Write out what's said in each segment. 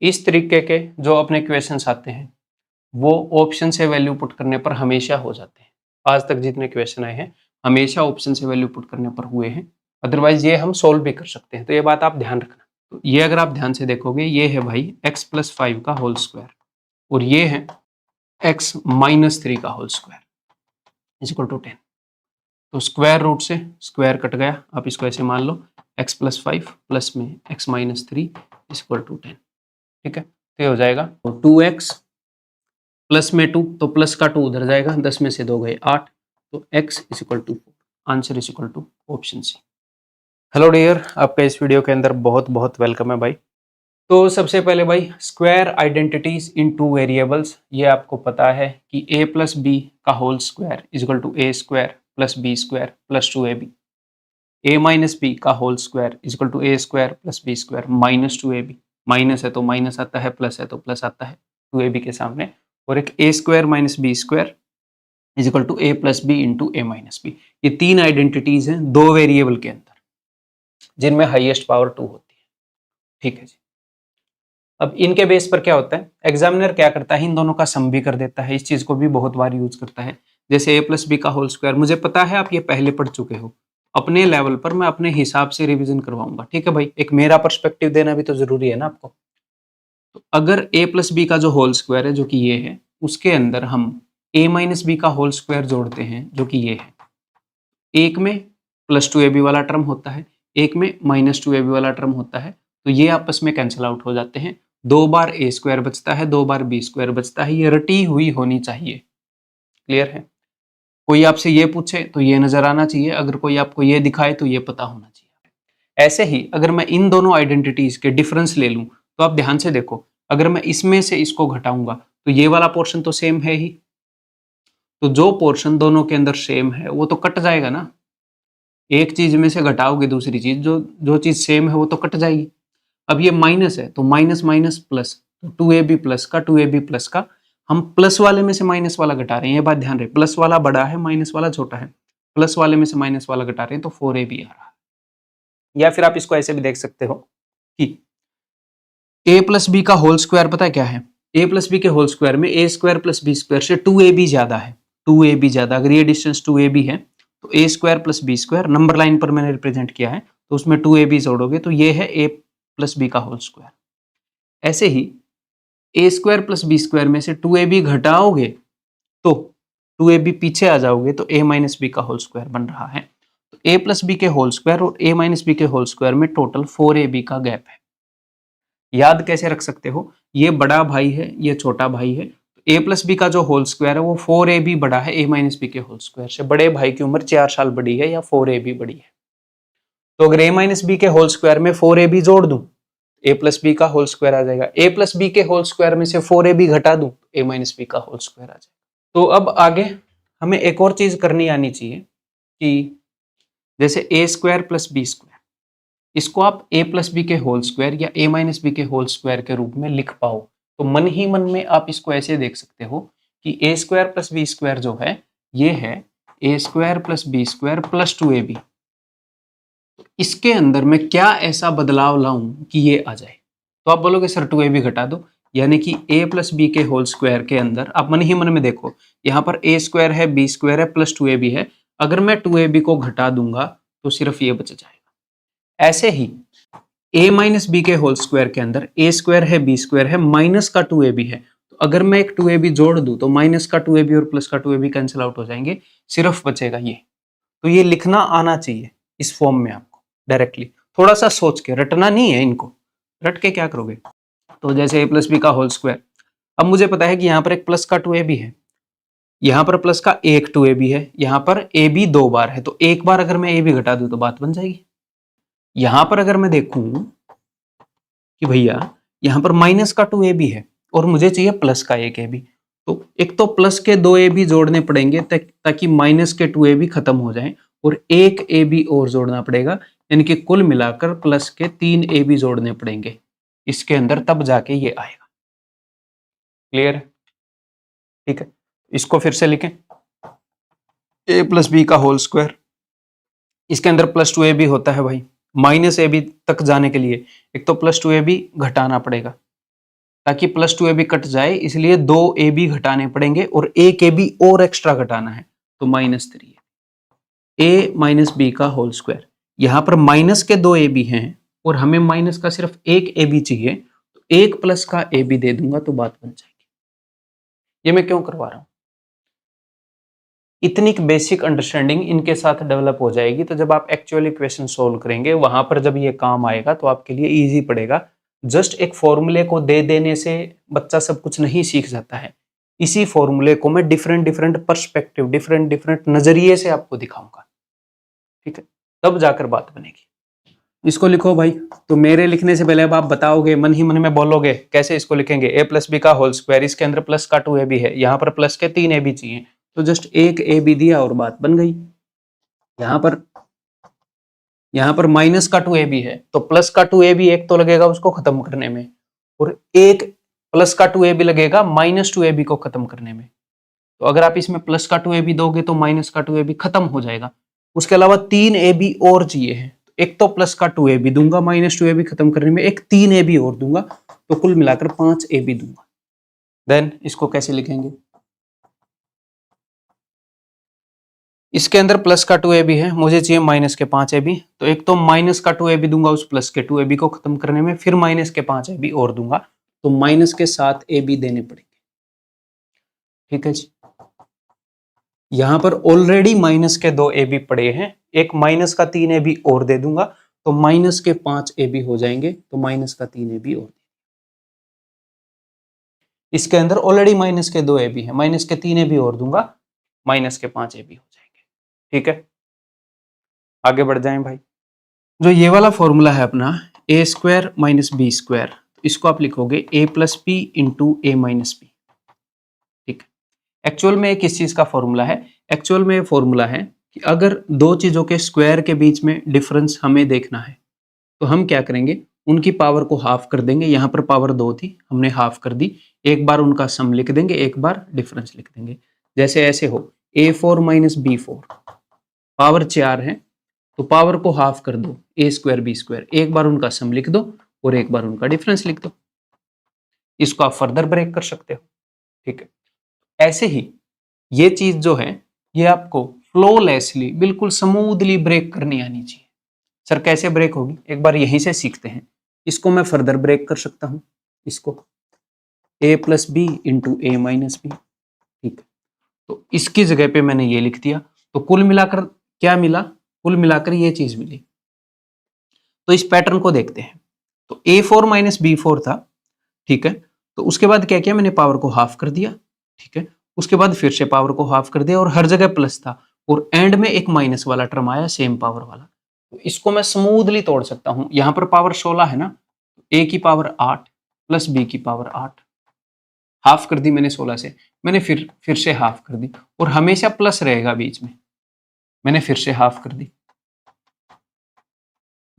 इस तरीके के जो अपने क्वेश्चंस आते हैं वो ऑप्शन से वैल्यू पुट करने पर हमेशा हो जाते हैं। आज तक जितने क्वेश्चन आए हैं हमेशा ऑप्शन से वैल्यू पुट करने पर हुए हैं, अदरवाइज ये हम सोल्व भी कर सकते हैं। तो ये बात आप ध्यान रखना। तो ये अगर आप ध्यान से देखोगे, ये है भाई x+5 का होल स्क्वायर और ये है x-3 का होल स्क्वायर इक्वल टू 10। तो स्क्वायर रूट से स्क्वायर कट गया, आप इसको ऐसे मान लो x+5 प्लस में x-3 इक्वल टू 10। ठीक है, तो ये हो जाएगा तो 2x प्लस में 2, तो प्लस का 2 उधर जाएगा, 10 में से 2 गए 8, तो x equal to 4, answer equal to option C. Hello dear, आपका इस वीडियो के अंदर बहुत बहुत वेलकम है भाई। तो सबसे पहले भाई square identities in two variables, ये आपको पता है कि a प्लस बी का whole square equal to a square plus B square plus 2ab, a minus B का whole square equal to a square plus B square minus 2ab, minus है तो minus आता है, प्लस है तो plus आता है 2ab के सामने, और एक a square minus B square equal to a plus B into a minus B. ये तीन आइडेंटिटीज हैं दो वेरिएबल के अंदर जिनमें हाईएस्ट पावर 2 होती है। ठीक है जी। अब इनके बेस पर क्या होता है, एग्जामिनर क्या करता है, इन दोनों का सम भी कर देता है। इस चीज को भी बहुत बार यूज करता है, जैसे a प्लस बी का होल स्क्वायर। मुझे पता है आप ये पहले पढ़ चुके हो, अपने लेवल पर मैं अपने हिसाब से रिवीजन करवाऊंगा। ठीक है भाई, एक मेरा पर्सपेक्टिव देना भी तो जरूरी है ना आपको। तो अगर a प्लस बी का जो होल स्क्वायर है जो कि ये है, उसके अंदर हम a माइनस बी का होल स्क्वायर जोड़ते हैं जो कि ये है, एक में प्लस 2ab वाला टर्म होता है, एक में माइनस 2ab वाला टर्म होता है, तो ये आपस में कैंसिल आउट हो जाते हैं। 2 बार a स्क्वायर बचता है, 2 बार b स्क्वायर बचता है। ये रटी हुई होनी चाहिए। क्लियर है? कोई आपसे ये पूछे तो ये नजर आना चाहिए, अगर कोई आपको ये दिखाए तो ये पता होना चाहिए। ऐसे ही अगर मैं इन दोनों आइडेंटिटीज के डिफरेंस ले लूं, तो आप ध्यान से देखो, अगर मैं इसमें से इसको घटाऊंगा तो ये वाला पोर्शन तो सेम है ही, तो जो पोर्शन दोनों के अंदर सेम है वो तो कट जाएगा ना। एक चीज में से घटाओगे दूसरी चीज, जो जो चीज सेम है वो तो कट जाएगी। अब ये माइनस है तो माइनस माइनस प्लस, तो 2ab प्लस का 2ab प्लस का, हम प्लस वाले में से माइनस वाला घटा रहे हैं। ये बात ध्यान रहे, प्लस वाला बड़ा है माइनस वाला छोटा है, प्लस वाले में से माइनस वाला घटा रहे हैं तो 4ab आ रहा है। या फिर आप इसको ऐसे भी देख सकते हो कि a प्लस बी का होल स्क्वायर पता है क्या है, a प्लस बी के होल स्क्वायर में a square plus B square से 2ab ज्यादा है, 2ab ज्यादा। अगर ये डिस्टेंस 2ab है तो a square plus B square, number line पर मैंने रिप्रेजेंट किया है, तो उसमें 2ab जोड़ोगे तो ये है a प्लस बी का होल स्क्वायर। ऐसे ही a square plus B square में से 2ab घटाओगे तो 2ab पीछे आ जाओगे तो a माइनस बी का होल स्क्वायर बन रहा है। तो a प्लस बी के होल स्क्वायर और a माइनस बी के होल स्क्वायर में टोटल 4ab का गैप है। याद कैसे रख सकते हो, ये बड़ा भाई है ये छोटा भाई है, तो a प्लस बी का जो होल स्क्वायर है वो 4ab बड़ा है a माइनस बी के होल स्क्वायर से। बड़े भाई की उम्र 4 साल बड़ी है या 4ab बड़ी है, तो अगर a माइनस बी के होल स्क्वायर में 4ab जोड़ दूं a प्लस बी का होल स्क्वायर आ जाएगा, a प्लस बी के होल स्क्वायर में से 4ab घटा दूं a माइनस बी का होल स्क्वायर आ जाएगा। तो अब आगे हमें एक और चीज करनी आनी चाहिए कि जैसे a square plus B square, इसको आप a प्लस बी के होल स्क्वायर या a माइनस बी के होल स्क्वायर के रूप में लिख पाओ, तो मन ही मन में आप इसको ऐसे देख सकते हो कि a square plus B square जो है ये है a square plus B square plus 2ab। इसके अंदर मैं क्या ऐसा बदलाव लाऊं कि ये आ जाए, तो आप बोलोगे सर 2ab घटा दो, यानी कि a प्लस बी के होल स्क्वायर के अंदर आप मन ही मन में देखो, यहाँ पर a स्क्वायर है b स्क्वायर है प्लस 2ab है, अगर मैं 2ab को घटा दूंगा तो सिर्फ ये बच जाएगा। ऐसे ही a माइनस बी के होल स्क्वायर के अंदर a स्क्वायर है b स्क्वायर है माइनस का 2ab है, तो अगर मैं एक 2ab जोड़ दूं तो माइनस का 2ab और प्लस का 2ab कैंसिल आउट हो जाएंगे, सिर्फ बचेगा ये। तो ये लिखना आना चाहिए इस फॉर्म में आपको डायरेक्टली, थोड़ा सा सोच के, रटना नहीं है इनको। रट के क्या करोगे, तो जैसे a प्लस बी का होल स्क्वायर, अब मुझे पता है कि यहाँ पर एक प्लस का 2ab है, यहाँ पर प्लस का एक 2ab है, यहाँ पर ab 2 बार है, तो एक बार अगर मैं ab घटा दूं तो बात बन जाएगी। यहां पर अगर मैं देखूं कि भैया यहां पर माइनस का 2ab है और मुझे चाहिए प्लस का एक ab, तो एक तो प्लस के 2ab जोड़ने पड़ेंगे ताकि माइनस के 2ab खत्म हो जाएं, और एक ab और जोड़ना पड़ेगा, यानी कि कुल मिलाकर प्लस के 3 ab जोड़ने पड़ेंगे इसके अंदर, तब जाके ये आएगा। क्लियर है? ठीक है, इसको फिर से लिखें, a प्लस बी का होल स्क्वायर, इसके अंदर प्लस 2ab होता है भाई, माइनस ab तक जाने के लिए एक तो प्लस 2ab घटाना पड़ेगा, ताकि प्लस 2ab कट जाए, इसलिए 2ab घटाने पड़ेंगे और 1ab और एक्स्ट्रा घटाना है, तो -3 a माइनस बी का होल स्क्वायर। यहां पर माइनस के 2ab हैं और हमें माइनस का सिर्फ एक ab चाहिए, तो 1 प्लस का ab दे दूंगा तो बात बन जाएगी। ये मैं क्यों करवा रहा हूं? इतनी बेसिक अंडरस्टैंडिंग इनके साथ डेवलप हो जाएगी, तो जब आप एक्चुअल इक्वेशन सोल्व करेंगे वहां पर जब ये काम आएगा तो आपके लिए इजी पड़ेगा। जस्ट एक फॉर्मूले को दे देने से बच्चा सब कुछ नहीं सीख जाता है। इसी फॉर्मूले को मैं different different perspective, different different नजरिए से आपको दिखाऊंगा, ठीक है, तब जाकर बात बनेगी। इसको लिखो भाई। तो मेरे लिखने से पहले अब आप बताओगे, मन ही मन में बोलोगे कैसे इसको लिखेंगे। a प्लस बी का होल स्क्वायर, इसके अंदर प्लस का 2ab है, यहाँ पर प्लस के 3ab चाहिए, तो जस्ट एक ab दिया और बात बन गई। यहाँ पर माइनस का 2ab है, तो प्लस का 2ab एक तो लगेगा उसको खत्म करने में, और एक प्लस का 2ab लगेगा माइनस 2ab को खत्म करने में। तो अगर आप इसमें प्लस का 2ab दोगे तो माइनस का 2ab खत्म हो जाएगा। उसके अलावा 3ab और चाहिए है, एक तो प्लस का 2ab दूंगा माइनस 2ab खत्म करने में, एक 3ab और दूंगा, तो कुल मिलाकर 5ab दूंगा। देन इसको कैसे लिखेंगे? इसके अंदर प्लस का 2ab है, मुझे चाहिए माइनस के 5ab, तो एक तो माइनस का 2ab दूंगा उस प्लस के 2ab को खत्म करने में, फिर माइनस के 5ab और दूंगा, तो माइनस के 7ab देने पड़ेंगे। ठीक है जी। यहां पर ऑलरेडी माइनस के 2ab पड़े हैं, एक माइनस का 3ab और दे दूंगा, तो माइनस के 5ab हो जाएंगे, तो माइनस का 3ab और। इसके अंदर ऑलरेडी माइनस के 2ab है, माइनस के 3ab और दूंगा, माइनस के 5ab हो जाएंगे। ठीक है, आगे बढ़ जाएं भाई। जो ये वाला फॉर्मूला है अपना a square minus B square, इसको आप लिखोगे a plus P into a minus B. ठीक है, एक्चुअल में किस चीज का फॉर्मूला है? एक्चुअल में फॉर्मूला है कि अगर दो चीजों के स्क्वायर के बीच में डिफरेंस हमें देखना है, तो हम क्या करेंगे, उनकी पावर को हाफ कर देंगे। यहाँ पर पावर 2 थी, हमने हाफ कर दी, एक बार उनका सम लिख देंगे, एक बार डिफरेंस लिख देंगे। जैसे ऐसे हो a4 माइनस b4, पावर 4 है तो पावर को हाफ कर दो, a स्क्वायर b स्क्वायर, एक बार उनका सम लिख दो और एक बार उनका डिफरेंस लिख दो। इसको आप फर्दर ब्रेक कर सकते हो। ठीक है, ऐसे ही ये चीज जो है ये आपको फ्लोलेसली, बिल्कुल स्मूथली ब्रेक करनी आनी चाहिए। सर कैसे ब्रेक होगी, एक बार यहीं से सीखते हैं। इसको मैं फर्दर ब्रेक कर सकता हूं, इसको a plus B into A minus B. ठीक है, तो इसकी जगह पे मैंने ये लिख दिया, तो कुल मिलाकर क्या मिला, कुल मिलाकर ये चीज मिली। तो इस पैटर्न को देखते हैं। तो a4 माइनस b4 था, ठीक है, तो उसके बाद क्या किया, मैंने पावर को हाफ कर दिया। ठीक है, उसके बाद फिर से पावर को हाफ कर दिया और हर जगह प्लस था, और एंड में एक माइनस वाला टर्म आया सेम पावर वाला। तो इसको मैं स्मूथली तोड़ सकता हूं। यहां पर पावर 16 है ना, a की पावर 8 प्लस b की पावर 8, हाफ कर दी मैंने 16 से, मैंने फिर से हाफ कर दी, और हमेशा प्लस रहेगा बीच में, मैंने फिर से हाफ कर दी,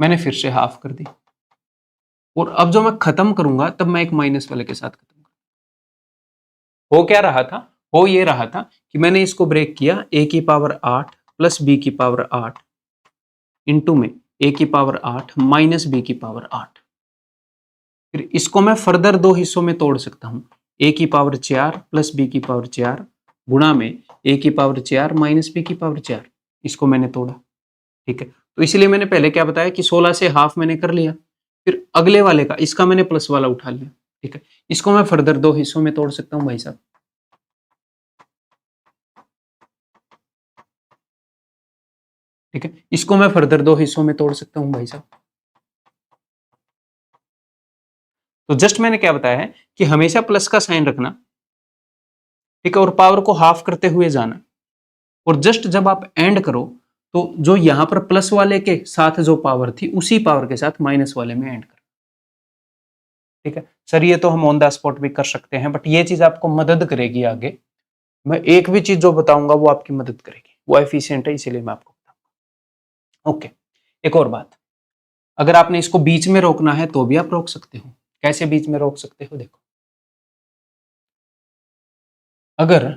मैंने फिर से हाफ कर दी, और अब जो मैं खत्म करूंगा तब मैं एक माइनस वाले के साथ खत्म करूंगा। हो क्या रहा था, हो ये रहा था कि मैंने इसको ब्रेक किया, a की पावर 8 प्लस b की पावर 8 इंटू में a की पावर 8 माइनस b की पावर 8। फिर इसको मैं फर्दर दो हिस्सों में तोड़ सकता हूं, a की पावर 4 प्लस b की पावर 4 गुणा में a की पावर 4 माइनस b की पावर 4। इसको मैंने तोड़ा। ठीक है, तो इसलिए मैंने पहले क्या बताया कि 16 से हाफ मैंने कर लिया, फिर अगले वाले का, इसका मैंने प्लस वाला उठा लिया। ठीक है, इसको मैं फर्दर दो हिस्सों में तोड़ सकता हूं भाई साहब। ठीक है, इसको मैं फर्दर दो हिस्सों में तोड़ सकता हूं भाई साहब। तो जस्ट मैंने क्या बताया है कि हमेशा प्लस का साइन रखना, ठीक है, और पावर को हाफ करते हुए जाना, और जस्ट जब आप एंड करो तो जो यहां पर प्लस वाले के साथ जो पावर थी उसी पावर के साथ माइनस वाले में एंड कर। ठीक है सर, ये तो हम ऑन द स्पॉट भी कर सकते हैं, बट ये चीज आपको मदद करेगी आगे। मैं एक भी चीज जो बताऊंगा वो आपकी मदद करेगी, वो एफिशिएंट है, इसीलिए मैं आपको बताऊंगा। ओके, एक और बात, अगर आपने इसको बीच में रोकना है तो भी आप रोक सकते हो। कैसे बीच में रोक सकते हो, देखो, अगर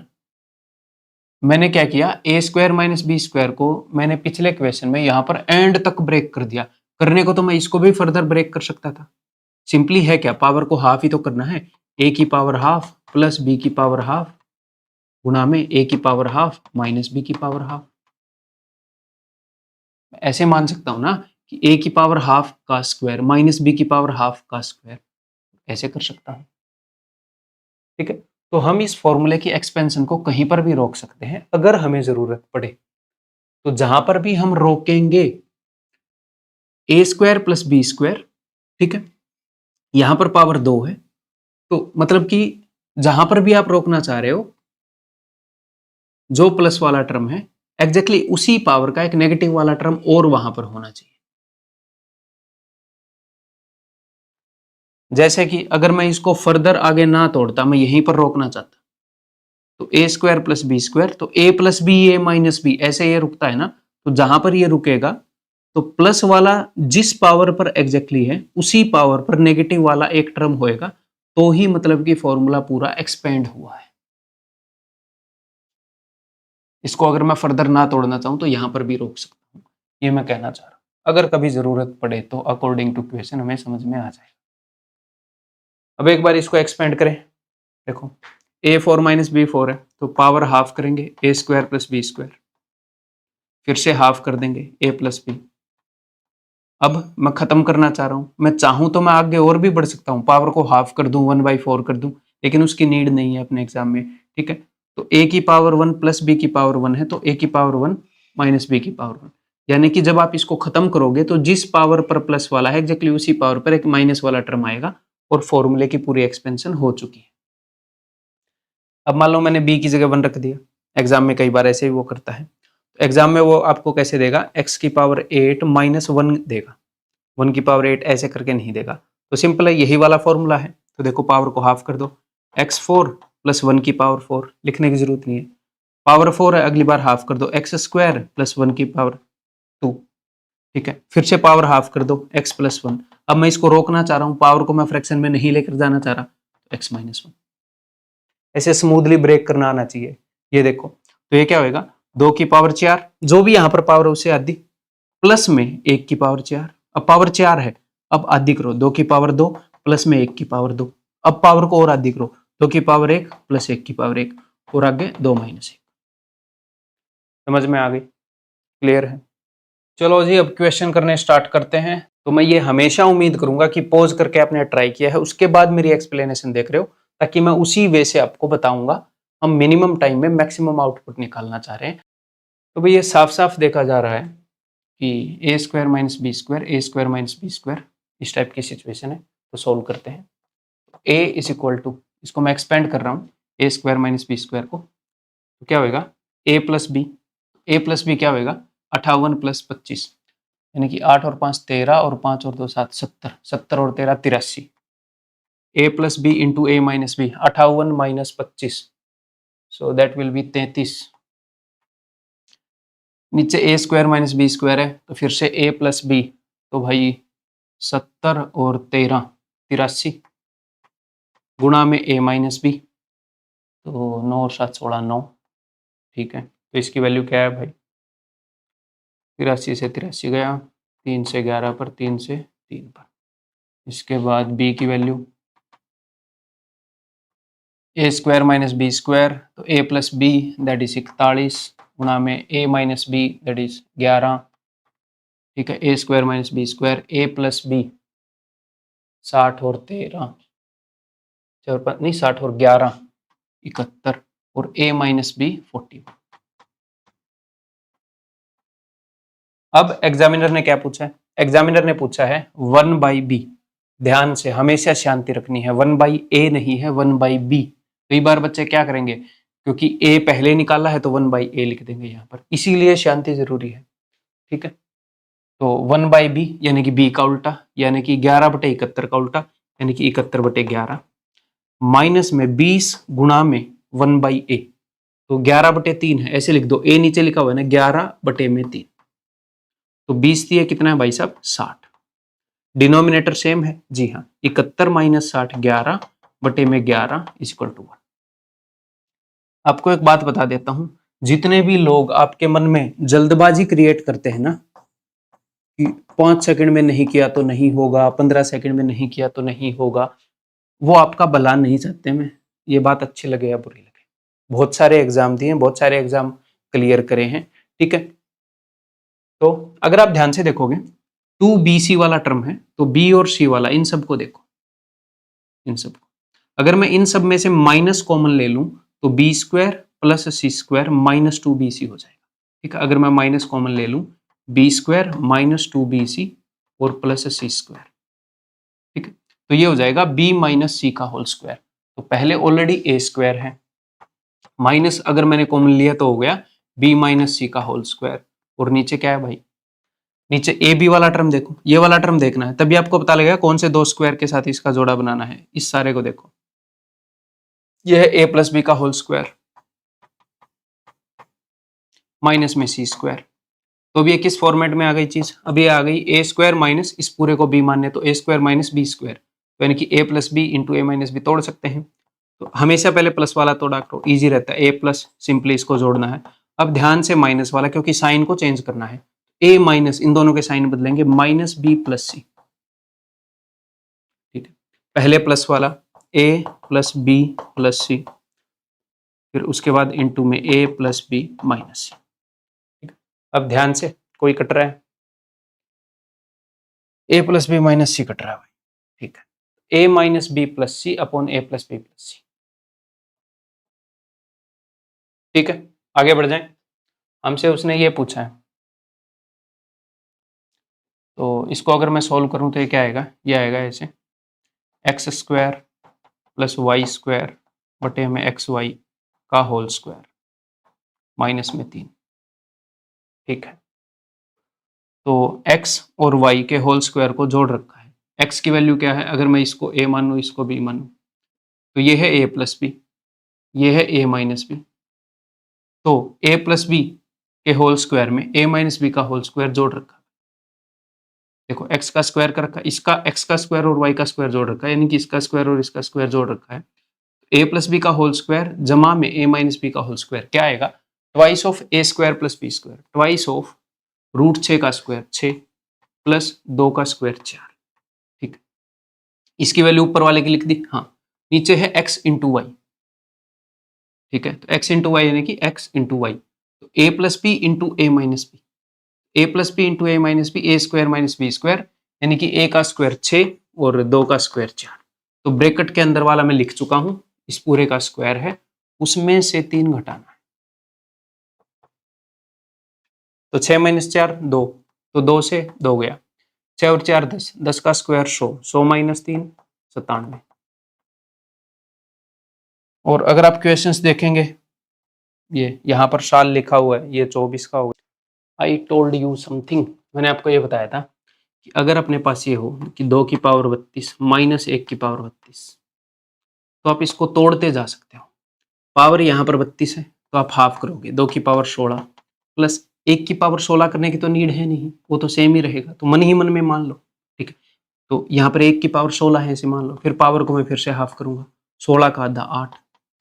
मैंने क्या किया, a square minus B square को मैंने पिछले क्वेश्चन में यहां पर एंड तक ब्रेक कर दिया, करने को तो मैं इसको भी फर्दर ब्रेक कर सकता था, सिंपली है क्या, पावर को हाफ ही तो करना है, a की पावर हाफ प्लस b की पावर हाफ गुणा में a की पावर हाफ माइनस b की पावर हाफ। ऐसे मान सकता हूं ना कि a की पावर हाफ का स्क्वायर माइनस b की पावर हाफ का स्क्वायर, ऐसे कर सकता हूं। ठीक है, तो हम इस फॉर्मूले की एक्सपेंशन को कहीं पर भी रोक सकते हैं अगर हमें जरूरत पड़े। तो जहां पर भी हम रोकेंगे ए स्क्वायर प्लस बी स्क्वायर, ठीक है, यहां पर पावर 2 है, तो मतलब कि जहां पर भी आप रोकना चाह रहे हो जो प्लस वाला टर्म है एग्जैक्टली उसी पावर का एक नेगेटिव वाला टर्म और वहां पर होना चाहिए। जैसे कि अगर मैं इसको फर्दर आगे ना तोड़ता, मैं यहीं पर रोकना चाहता, तो ए स्क्वायर प्लस बी स्क्वायर, तो ए प्लस बी ए माइनस बी, ऐसे ये रुकता है ना, तो जहां पर ये रुकेगा तो प्लस वाला जिस पावर पर एग्जैक्टली है उसी पावर पर नेगेटिव वाला एक टर्म होएगा, तो ही मतलब कि फॉर्मूला पूरा एक्सपेंड हुआ है। इसको अगर मैं फर्दर ना तोड़ना चाहूं तो यहां पर भी रोक सकता हूं, ये मैं कहना चाह रहा हूं। अगर कभी जरूरत पड़े तो अकॉर्डिंग टू क्वेश्चन हमें समझ में आ जाएगा। अब एक बार इसको एक्सपेंड करें, देखो ए 4 माइनस बी 4 है, तो पावर हाफ करेंगे ए स्क्वायर प्लस बी स्क्वायर, फिर से हाफ कर देंगे ए प्लस बी। अब मैं खत्म करना चाह रहा हूं, मैं चाहूं तो मैं आगे और भी बढ़ सकता हूं, पावर को हाफ कर दूं 1/4 कर दूं, लेकिन उसकी नीड नहीं है अपने एग्जाम में। ठीक है, तो a की पावर 1 प्लस बी की पावर 1 है, तो a की पावर 1 माइनस बी की पावर 1, यानी कि जब आप इसको खत्म करोगे तो जिस पावर पर प्लस वाला है एग्जैक्टली उसी पावर पर एक माइनस वाला टर्म आएगा और फॉर्मूले की पूरी एक्सपेंशन हो चुकी है। अब मान लो मैंने b की जगह 1 रख दिया, एग्जाम में कई बार ऐसे ही वो करता है, तो एग्जाम में वो आपको कैसे देगा, x की पावर 8 माइनस 1 देगा, 1 की पावर 8 ऐसे करके नहीं देगा। तो सिंपल है, यही वाला फॉर्मूला है। तो देखो पावर को हाफ कर दो, x4 प्लस 1 की पावर 4, लिखने की जरूरत नहीं है, पावर 4 है, अगली बार हाफ कर दो x स्क्वायर प्लस 1 की पावर 2। ठीक है, फिर से पावर हाफ कर दो x प्लस 1। अब मैं इसको रोकना चाह रहा हूं, पावर को मैं फ्रैक्शन में नहीं लेकर जाना चाह रहा, तो x माइनस 1। ऐसे स्मूथली ब्रेक करना आना चाहिए। ये देखो, तो ये क्या होगा, 2 की पावर 4, जो भी यहां पर पावर है उससे आधी, प्लस में 1 की पावर 4, अब पावर 4 है, अब आधी करो, 2 की पावर 2 प्लस में 1 की पावर 2, अब पावर को और आधी करो, 2 की पावर 1 प्लस 1 की पावर 1 और आगे 2 माइनस 1। समझ में आ गई, क्लियर है? चलो जी, अब क्वेश्चन करने स्टार्ट करते हैं। तो मैं ये हमेशा उम्मीद करूंगा कि पॉज करके आपने ट्राई किया है, उसके बाद मेरी एक्सप्लेनेशन देख रहे हो, ताकि मैं उसी वे से आपको बताऊंगा। हम मिनिमम टाइम में मैक्सिमम आउटपुट निकालना चाह रहे हैं। तो भाई ये साफ साफ देखा जा रहा है कि ए square minus B square, A square minus B square, इस टाइप की सिचुएशन है। तो सोल्व करते हैं। ए इज इक्वल टू, इसको मैं एक्सपेंड कर रहा हूँ, ए स्क्वायर माइनस बी स्क्वायर को, तो क्या होगा, ए प्लस बी क्या होगा, 58 प्लस 25, यानी कि 8 और 5 13 और 5 और 2 7, 70, 70 और 13 83। A plus B into A minus B, 58 minus 25, so that will be 33। नीचे A square minus B square है, तो फिर से ए प्लस बी, तो भाई 70 और 13 83 गुणा में ए माइनस बी, तो 9 और 7 16 9। ठीक है, तो इसकी वैल्यू क्या है भाई, 83 से 83 गया, 3 से 11 पर, 3 से 3 पर। इसके बाद बी की वैल्यू ए स्क्वायर माइनस बी स्क्वायर, तो ए प्लस बी दैट इज 41 गुणा में ए माइनस बी दैट इज 11। ठीक है, ए स्क्वायर माइनस बी स्क्वायर, ए प्लस बी 60 और 13 नहीं 60 और 11 71 और a माइनस बी 41। अब एग्जामिनर ने क्या पूछा है, एग्जामिनर ने पूछा है 1/b। ध्यान से हमेशा शांति रखनी है, 1/a नहीं है, 1/b। कई बार बच्चे क्या करेंगे, क्योंकि a पहले निकाला है तो 1/a लिख देंगे यहाँ पर, इसीलिए शांति जरूरी है। ठीक है, तो 1/b यानी कि b का उल्टा, यानी कि 11/71 का उल्टा, यानी कि 71/11 माइनस में 20 गुणा में 1/a, तो 11/3 है, ऐसे लिख दो, a नीचे लिखा हुआ है ना, 11/3, तो 20 दिए कितना है भाई साहब 60। डिनोमिनेटर सेम है, जी हाँ, 71 माइनस 60 11/11 इक्वल टू 1। आपको एक बात बता देता हूं, जितने भी लोग आपके मन में जल्दबाजी क्रिएट करते हैं ना, कि 5 सेकंड में नहीं किया तो नहीं होगा, 15 सेकंड में नहीं किया तो नहीं होगा, वो आपका भला नहीं चाहते। मैं ये बात अच्छी लगे या बुरी लगे, बहुत सारे एग्जाम दिए, बहुत सारे एग्जाम क्लियर करे हैं, ठीक है। तो अगर आप ध्यान से देखोगे 2BC वाला टर्म है, तो बी और सी वाला इन सबको देखो, इन सबको अगर मैं इन सब में से माइनस कॉमन ले लूं तो बी स्क्वायर प्लस सी स्क्वायर माइनस 2BC हो जाएगा, ठीक है। अगर मैं माइनस कॉमन ले लूं बी स्क्वायर माइनस 2BC और प्लस सी स्क्वायर, ठीक है, तो ये हो जाएगा बी माइनस सी का होल स्क्वायर। तो पहले ऑलरेडी ए स्क्वायर है, माइनस अगर मैंने कॉमन लिया तो हो गया बी माइनस सी का होल स्क्वायर, और नीचे क्या है भाई, नीचे ए बी वाला टर्म देखो, ये वाला टर्म देखना है, तभी आपको पता लगेगा कौन से दो स्क्वायर के साथ इसका जोड़ा बनाना है। इस सारे को देखो, यह है ए प्लस बी का होल स्क्वायर माइनस में सी स्क्वायर। तो अब ये किस फॉर्मेट में आ गई चीज, अब ये आ गई ए स्क्वायर माइनस, इस पूरे को बी मानने तो ए स्क्वायर माइनस बी स्क्वायर, तो यानी कि ए plus B into A minus B तोड़ सकते हैं। तो हमेशा पहले प्लस वाला तोड़ा करो, इजी रहता है, ए प्लस सिंपली इसको जोड़ना है। अब ध्यान से माइनस वाला, क्योंकि साइन को चेंज करना है, ए माइनस इन दोनों के साइन बदलेंगे, माइनस बी प्लस सी, ठीक है। पहले प्लस वाला ए प्लस बी प्लस सी, फिर उसके बाद इंटू में ए प्लस बी माइनस सी, ठीक है। अब ध्यान से कोई कट रहा है, ए प्लस बी माइनस सी कट रहा है भाई, ठीक है। ए माइनस बी प्लस सी अपॉन ए प्लस बी प्लस सी, ठीक है। आगे बढ़ जाएं, हमसे उसने ये पूछा है, तो इसको अगर मैं सॉल्व करूं तो ये क्या आएगा, ये आएगा ऐसे X square plus Y square बटे में एक्स वाई का होल स्क्वायर माइनस में 3, ठीक है। तो x और y के होल स्क्वायर को जोड़ रखा है, x की वैल्यू क्या है, अगर मैं इसको a मानूं इसको b मानूं तो ये है a प्लस बी, ये है a माइनस बी, तो a प्लस बी के होल स्क्वायर में a माइनस बी का होल स्क्वायर जोड़ रखा है। देखो x का स्क्वायर कर रखा है, इसका x का स्क्वायर और y का स्क्वायर जोड़ रखा है, यानी कि इसका स्क्वायर और इसका स्क्वायर जोड़ रखा है। a प्लस बी का होल स्क्वायर जमा में a माइनस बी का होल स्क्वायर क्या आएगा, twice of a square plus B square, twice of root 6 का स्क्वायर 6 प्लस 2 का स्क्वायर 4, ठीक है। इसकी वैल्यू ऊपर वाले की लिख दी, हाँ। नीचे है x इंटू वाई, ठीक है। तो x इंटू वाई यानी कि x इंटू वाई, तो a plus B into A minus B, A plus B into A minus B, A square minus B square, यानी कि a का स्क्वायर 6 और 2 का स्क्वायर 4। तो ब्रैकेट के अंदर वाला मैं लिख चुका हूं, इस पूरे का स्क्वायर है, उसमें से 3 घटाना है। तो 6 माइनस 4 2, तो 2 से 2 गया, 6 और 4 10, 10 का स्क्वायर 100, 100 माइनस 3 97। और अगर आप क्वेश्चंस देखेंगे, ये यहाँ पर साल लिखा हुआ है, ये 24 का होगा। आई टोल्ड यू समथिंग, मैंने आपको ये बताया था कि अगर अपने पास ये हो कि 2 की पावर 32 माइनस 1 की पावर 32, तो आप इसको तोड़ते जा सकते हो। पावर यहाँ पर 32 है तो आप हाफ करोगे, 2 की पावर 16 प्लस 1 की पावर 16 करने की तो नीड है नहीं, वो तो सेम ही रहेगा, तो मन ही मन में मान लो, ठीक है। तो यहाँ पर 1 की पावर 16 है ऐसे मान लो, फिर पावर को मैं फिर से हाफ करूंगा, 16 का आधा 8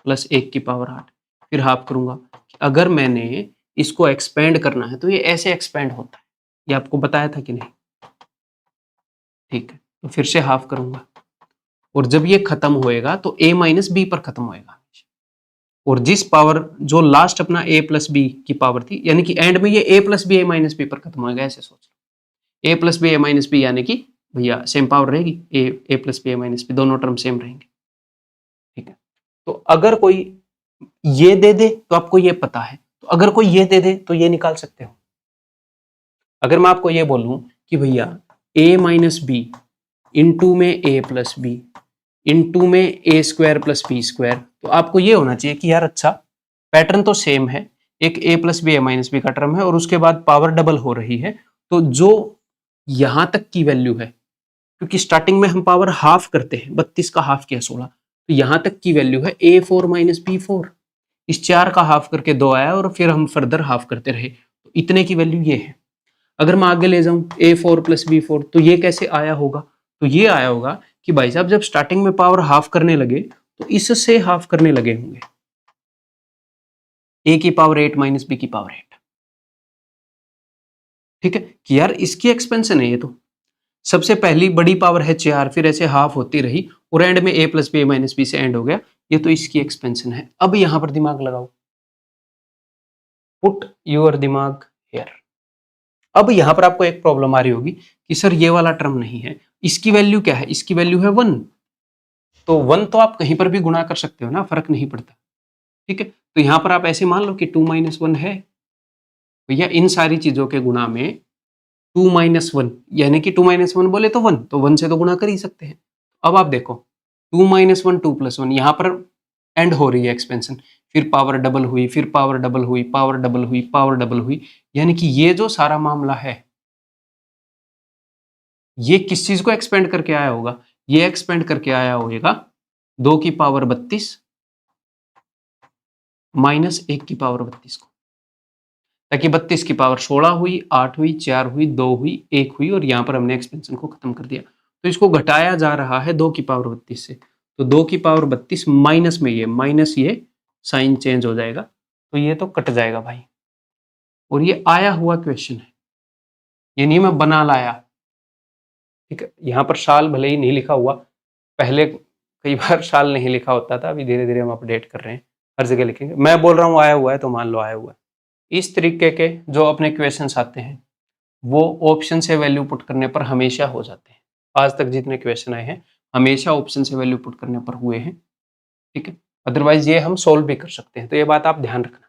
प्लस 1 की पावर 8, फिर हाफ करूंगा। अगर मैंने इसको एक्सपेंड करना है तो ये ऐसे एक्सपेंड होता है, ये आपको बताया था कि नहीं, ठीक है। तो फिर से हाफ करूंगा, और जब ये खत्म होएगा तो a माइनस बी पर खत्म होएगा, और जिस पावर जो लास्ट अपना a प्लस बी की पावर थी, यानी कि एंड में ये a plus B A minus B पर खत्म होएगा, ऐसे सोच लो। a plus B A minus B यानी कि भैया सेम पावर रहेगी, a plus B A minus बी दोनों टर्म सेम रहेंगे, ठीक है। तो अगर कोई ये दे दे तो आपको ये पता है, तो अगर कोई ये दे दे तो ये निकाल सकते हो। अगर मैं आपको ये बोलूं कि भैया a माइनस बी इंटू में a प्लस बी इंटू में ए स्क्वायर प्लस बी स्क्वायर, तो आपको ये होना चाहिए कि यार अच्छा पैटर्न तो सेम है, एक a plus B A minus B का टर्म है और उसके बाद पावर डबल हो रही है, तो जो यहां तक की वैल्यू है, क्योंकि स्टार्टिंग में हम पावर हाफ करते हैं, 32 का हाफ किया 16, तो यहां तक की वैल्यू है a4 माइनस b4, इस 4 का हाफ करके 2 आया और फिर हम फर्दर हाफ करते रहे, तो इतने की वैल्यू ये है। अगर मैं आगे ले जाऊं a4 प्लस b4, तो ये कैसे आया होगा, तो ये आया होगा कि भाई साहब जब स्टार्टिंग में पावर हाफ करने लगे तो इससे हाफ करने लगे होंगे, a की पावर 8 माइनस बी की पावर 8, ठीक है कि यार इसकी एक्सपेंशन है ये तो। सबसे पहली बड़ी पावर है 4, फिर ऐसे हाफ होती रही और एंड में a plus B minus B से एंड हो गया। ये तो इसकी एक्सपेंशन है। अब यहां पर दिमाग लगाओ, पुट योर दिमाग हियर। अब यहां पर आपको एक प्रॉब्लम आ रही होगी कि सर ये वाला टर्म नहीं है, इसकी वैल्यू क्या है? इसकी वैल्यू है 1। तो 1 तो आप कहीं पर भी गुणा कर सकते हो ना, फर्क नहीं पड़ता। ठीक है, तो यहां पर आप ऐसे मान लो कि 2 माइनस 1 है भैया, इन सारी चीजों के गुणा में 2 माइनस 1, यानी कि 2 माइनस 1 बोले तो 1, तो 1 से तो गुणा कर ही सकते हैं। अब आप देखो 2 माइनस 1 2 प्लस 1, यहां पर एंड हो रही है एक्सपेंशन, फिर पावर डबल हुई, फिर पावर डबल हुई, पावर डबल हुई, पावर डबल हुई, यानी कि ये जो सारा मामला है ये किस चीज को एक्सपेंड करके आया होगा? ये एक्सपेंड करके आया होगा 2 की पावर 32 माइनस 1 की पावर 32 को, ताकि 32 की पावर 16 हुई, 8 हुई, 4 हुई, 2 हुई, 1 हुई, और यहां पर हमने एक्सपेंशन को खत्म कर दिया। तो इसको घटाया जा रहा है 2 की पावर 32 से, तो 2 की पावर 32 माइनस में ये माइनस, ये साइन चेंज हो जाएगा, तो ये तो कट जाएगा भाई। और ये आया हुआ क्वेश्चन है, ये नहीं मैं बना लाया। ठीक है, यहां पर साल भले ही नहीं लिखा हुआ, पहले कई बार साल नहीं लिखा होता था, अभी धीरे धीरे हम अपडेट कर रहे हैं, हर जगह लिखेंगे। मैं बोल रहा हूँ आया हुआ है तो मान लो आया हुआ है। इस तरीके के जो अपने क्वेश्चंस आते हैं वो ऑप्शन से वैल्यू पुट करने पर हमेशा हो जाते हैं। आज तक जितने क्वेश्चन आए हैं हमेशा ऑप्शन से वैल्यू पुट करने पर हुए हैं। ठीक है, अदरवाइज ये हम सोल्व भी कर सकते हैं, तो ये बात आप ध्यान रखना।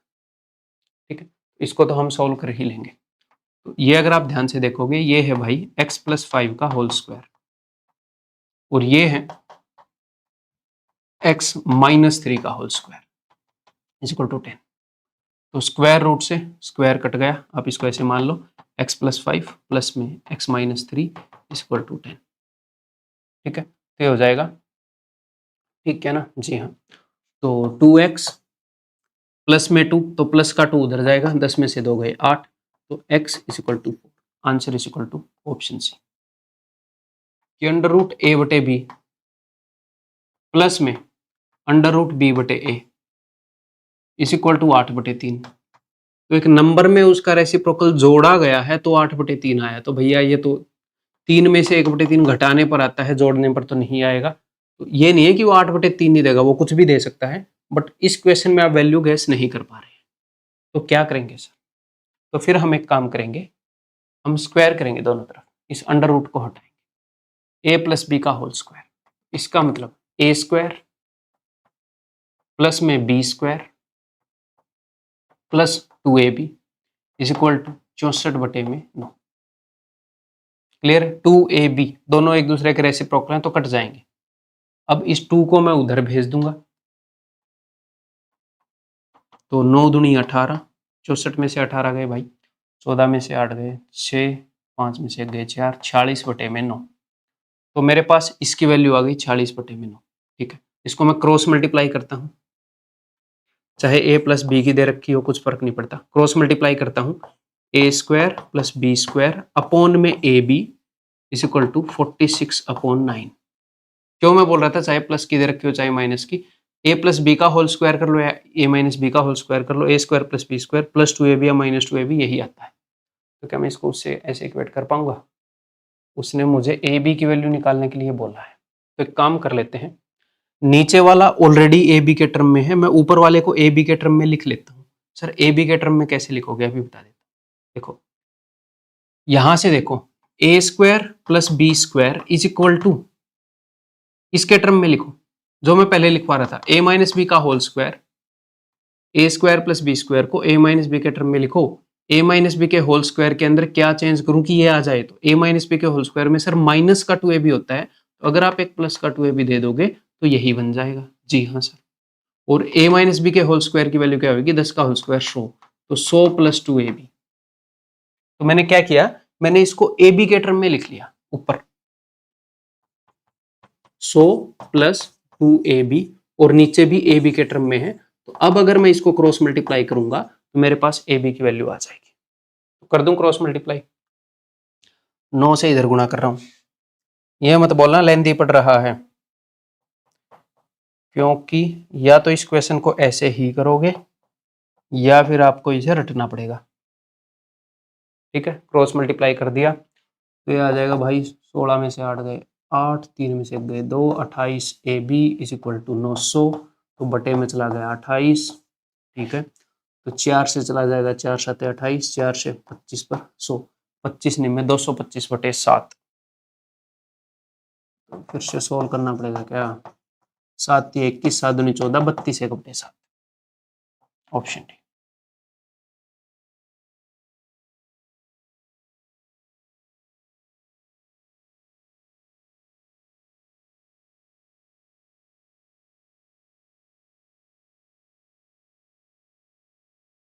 ठीक है, इसको तो हम सोल्व कर ही लेंगे। तो ये अगर आप ध्यान से देखोगे, ये है भाई x प्लस 5 का होल स्क्वायर, और ये है x माइनस 3 का whole square is equal to 10। तो स्क्वायर रूट से स्क्वायर कट गया, आप इसको ऐसे मान लो x प्लस 5 प्लस में x minus 3 is equal to 10। ठीक है, तो ये हो जाएगा, ठीक है ना जी हाँ। तो 2x प्लस में 2, तो प्लस का 2 उधर जाएगा, 10 में से 2 गए 8, तो x is equal to 4। Answer is equal to option C कि अंडर रूट a बटे बी प्लस में अंडर रूट बी बटे ए इज इक्वल टू 8 बटे 3। तो एक नंबर में उसका रेसिप्रोकल जोड़ा गया है तो 8 बटे 3 आया, तो भैया ये तो 3 में से 1 बटे 3 घटाने पर आता है, जोड़ने पर तो नहीं आएगा। तो ये नहीं है कि वो 8 बटे 3 नहीं देगा, वो कुछ भी दे सकता है, बट इस क्वेश्चन में आप वैल्यू गैस नहीं कर पा रहे हैं। तो क्या करेंगे सर? तो फिर हम एक काम करेंगे, हम स्क्वायर करेंगे दोनों तरफ, इस अंडर रूट को हटाएंगे, a प्लस बी का होल स्क्वायर, इसका मतलब a स्क्वायर प्लस में B square plus 2ab is equal to 64 बटे में 9। क्लियर? 2ab दोनों एक दूसरे के रेसिप्रोकल हैं तो कट जाएंगे। अब इस 2 को मैं उधर भेज दूंगा, तो 9 दूनी 18, 64 में से 18 गए भाई, 14 में से 8 गए 6, 5 में से 1 गए 4, 46 बटे में 9। तो मेरे पास इसकी वैल्यू आ गई 46 बटे में 9। ठीक है, इसको मैं क्रॉस मल्टीप्लाई करता हूँ, चाहे a प्लस बी की दे रखी हो कुछ फर्क नहीं पड़ता, क्रॉस मल्टीप्लाई करता हूँ, a square plus B square upon में A B is equal to 46 upon 9। क्यों मैं बोल रहा था चाहे प्लस की दे रखी हो चाहे माइनस की, a प्लस बी का होल स्क्वायर कर लो या a माइनस बी का होल स्क्वायर कर लो, a square plus B square plus 2ab या माइनस 2ab यही आता है। तो क्या मैं इसको उससे ऐसे इक्वेट कर पाऊंगा? उसने मुझे ए बी की वैल्यू निकालने के लिए बोला है, तो एक काम कर लेते हैं, नीचे वाला ऑलरेडी ए बी के टर्म में है, मैं ऊपर वाले को ए बी के टर्म में लिख लेता हूँ। सर ए बी के टर्म में कैसे लिखोगे अभी बता देता हूँ। देखो यहां से देखो, A square plus B square is equal to, इसके टर्म में लिखो जो मैं पहले लिखवा रहा था, ए माइनस बी का whole square, A square plus B square को ए माइनस बी के टर्म में लिखो। ए माइनस बी के होल स्क्वायर के अंदर क्या चेंज करूं कि ये आ जाए, तो ए माइनस बी के होल स्क्वायर में सर माइनस का 2ab होता है, तो अगर आप एक प्लस का 2ab दे दोगे तो यही बन जाएगा। जी हाँ सर, और a माइनस बी के होल स्क्वायर की वैल्यू क्या होगी? 10 का होल स्क्वायर 100, तो 100 प्लस 2ab। तो मैंने क्या किया, मैंने इसको ए बी के टर्म में लिख लिया ऊपर, 100 प्लस 2ab, और नीचे भी ए बी के टर्म में है। तो अब अगर मैं इसको क्रॉस मल्टीप्लाई करूंगा तो मेरे पास ए बी की वैल्यू आ जाएगी। तो कर दूं क्रॉस मल्टीप्लाई, 9 से इधर गुणा कर रहा हूं, यह मत बोलना लेंथी पड़ रहा है, क्योंकि या तो इस क्वेश्चन को ऐसे ही करोगे या फिर आपको इसे रटना पड़ेगा। ठीक है, क्रॉस मल्टीप्लाई कर दिया तो ये आ जाएगा भाई 16 में से 8 गए 8, 3 में से 1 गए 2, 28 AB इज इक्वल टू 900, तो बटे में चला गया 28, ठीक है, तो 4 से चला जाएगा 4 7 28, 4 से 25 पर 100, 25 नहीं में 225 बटे 7, तो फिर से सोल्व करना पड़ेगा क्या, 7 3 21, 7 दूनी 14, 32 1 बटे 7, ऑप्शन डी।